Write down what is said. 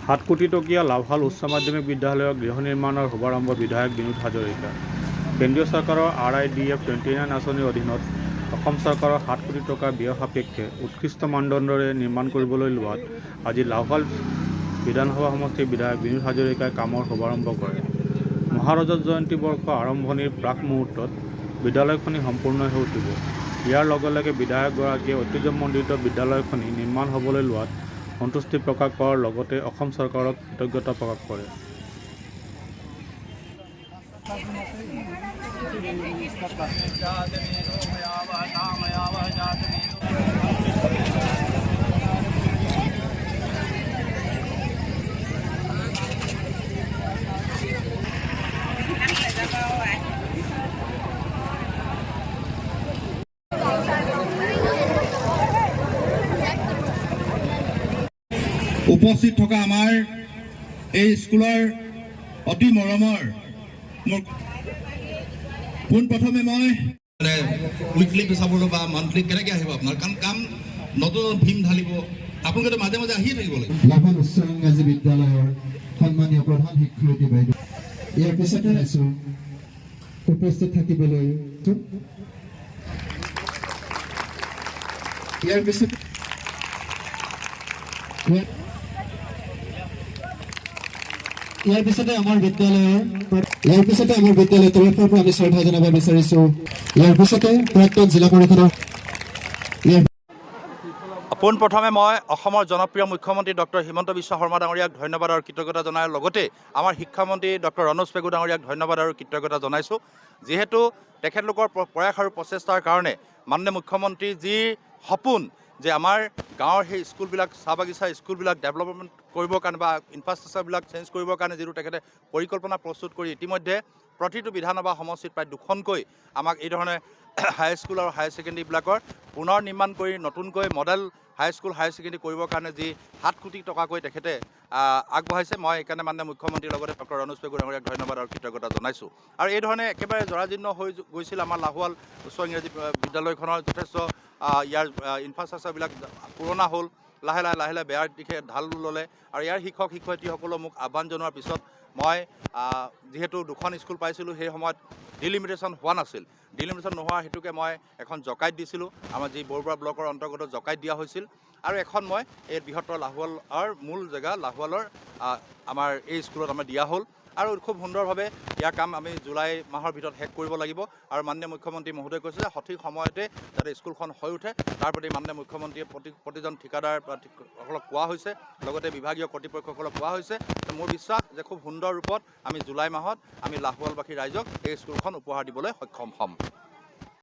7 কোটি টকীয়া লাভাল উচ্চ মাধ্যমিক বিদ্যালয়ৰ গৃহ নিৰ্মাণৰ শুভাৰম্ভ বিধায়ক বিনোদ হাজৰিকা। কেন্দ্ৰীয় চৰকাৰৰ RIDF 29 আঁচনিৰ অধীনত অসম চৰকাৰৰ 7 কোটি টকা ব্যয় সাপেক্ষে উৎকৃষ্ট মানদণ্ডৰে নিৰ্মাণ কৰিবলৈ লোৱাত আজি লাভাল বিধানসভা সমষ্টিৰ বিধায়ক বিনোদ হাজৰিকাই কামৰ শুভাৰম্ভ কৰে। মহাৰজত জয়ন্তী বৰ্ষ আৰম্ভণিৰ প্ৰাক মুহূৰ্তত বিদ্যালয়খনি সম্পূৰ্ণ হৈ উঠিব। ইয়াৰ লগে লগে বিধায়কগৰাকীয়ে ঐতিহ্যমণ্ডিত বিদ্যালয়খনি নিৰ্মাণ হ'বলৈ লোৱাত সন্তুষ্টি প্ৰকাশ কৰাৰ লগতে অসম চৰকাৰক কৃতজ্ঞতা প্ৰকাশ কৰে। উপস্থিত থকা আমাৰ এই স্কুলৰ অতি মৰমৰ মোৰ পোনপ্ৰথমে মই উইকলি চাবলৈ বা মান্থলি কেনেকৈ আহিব আপোনাৰ কাৰণ কাম নতুন ভীম ঢালিব আপোনালোকে মাজে মাজে আহিয়ে থাকিব লাগিব। লাভাল উচ্চ ইংৰাজী বিদ্যালয়ৰ সন্মানীয় প্ৰধান শিক্ষয়িত্ৰী বাইদেউ ইয়াৰ পিছতে আছো উপস্থিত থাকিবলৈ ইয়াৰ পিছতে আমাৰ বিদ্যালয়ৰ তৰফৰ পৰা আমি শ্ৰদ্ধা জনাব বিচাৰিছো। ইয়াৰ পিছতে প্ৰাক্তন জিলা পৰিষদৰ পোনপ্ৰথমে মই অসমৰ জনপ্ৰিয় মুখ্যমন্ত্ৰী ডক্টৰ হিমন্ত বিশ্ব শৰ্মা ডাঙৰীয়াক ধন্যবাদ আৰু কৃতজ্ঞতা জনাৰ লগতে আমাৰ শিক্ষামন্ত্ৰী ডক্টৰ ৰণোজ পেগু ডাঙৰীয়াক ধন্যবাদ আৰু কৃতজ্ঞতা জনাইছোঁ। যিহেতু তেখেতলোকৰ প্ৰয়াস আৰু প্ৰচেষ্টাৰ কাৰণে মাননীয় মুখ্যমন্ত্ৰীৰ যি সপোন যে আমাৰ গাঁৱৰ সেই স্কুলবিলাক চাহ বাগিচা স্কুলবিলাক ডেভেলপমেণ্ট কৰিবৰ কাৰণে বা ইনফ্ৰাষ্ট্ৰাকচাৰবিলাক চেঞ্জ কৰিবৰ কাৰণে যিটো তেখেতে পৰিকল্পনা প্ৰস্তুত কৰি ইতিমধ্যে প্ৰতিটো বিধানসভা সমষ্টিত প্ৰায় 2খনকৈ আমাক এই ধৰণে হাইস্কুল আৰু হায়াৰ ছেকেণ্ডেৰীবিলাকৰ পুনৰ নিৰ্মাণ কৰি নতুনকৈ মডেল হাইস্কুল হায়াৰ ছেকেণ্ডেৰী কৰিবৰ কাৰণে যি 7 কোটি টকাকৈ তেখেতে আগবঢ়াইছে মই সেইকাৰণে মাননীয় মুখ্যমন্ত্ৰীৰ লগতে ডক্টৰ ৰণোজ পেগু ডাঙৰীয়াক ধন্যবাদ আৰু কৃতজ্ঞতা জনাইছোঁ। আৰু এই ধৰণে একেবাৰে জৰাজীৰ্ণ হৈ গৈছিল আমাৰ লাহোৱাল উচ্চ ইংৰাজী বিদ্যালয়খনৰ যথেষ্ট ইয়াৰ ইনফ্ৰাষ্ট্ৰাকচাৰবিলাক পুৰণা হ'ল লাহে লাহে বেয়াৰ দিশে ঢাল ল'লে আৰু ইয়াৰ শিক্ষক শিক্ষয়িত্ৰীসকলেও মোক আহ্বান জনোৱাৰ পিছত মই যিহেতু 2খন স্কুল পাইছিলোঁ সেই সময়ত ডিলিমিটেশ্যন হোৱা নাছিল। ডিলিমিটেশ্যন নোহোৱাৰ হেতুকে মই এখন জকাইত দিছিলোঁ আমাৰ যি বৰবৰা ব্লকৰ অন্তৰ্গত জকাইত দিয়া হৈছিল আৰু এখন মই এই বৃহত্তৰ লাহোৱালৰ মূল জেগা লাহোৱালৰ আমাৰ এই স্কুলত আমাৰ দিয়া হ'ল আৰু খুব সুন্দৰভাৱে ইয়াৰ কাম আমি জুলাই মাহৰ ভিতৰত শেষ কৰিব লাগিব আৰু মাননীয় মুখ্যমন্ত্ৰী মহোদয়ে কৈছে যে সঠিক সময়তে যাতে স্কুলখন হৈ উঠে তাৰ প্ৰতি মাননীয় মুখ্যমন্ত্ৰীয়ে প্ৰতিজন ঠিকাদাৰসকলক কোৱা হৈছে লগতে বিভাগীয় কৰ্তৃপক্ষসকলক কোৱা হৈছে। মোৰ বিশ্বাস যে খুব সুন্দৰ ৰূপত আমি জুলাই মাহত আমি লাহোৱালবাসী ৰাইজক এই স্কুলখন উপহাৰ দিবলৈ সক্ষম হ'ম।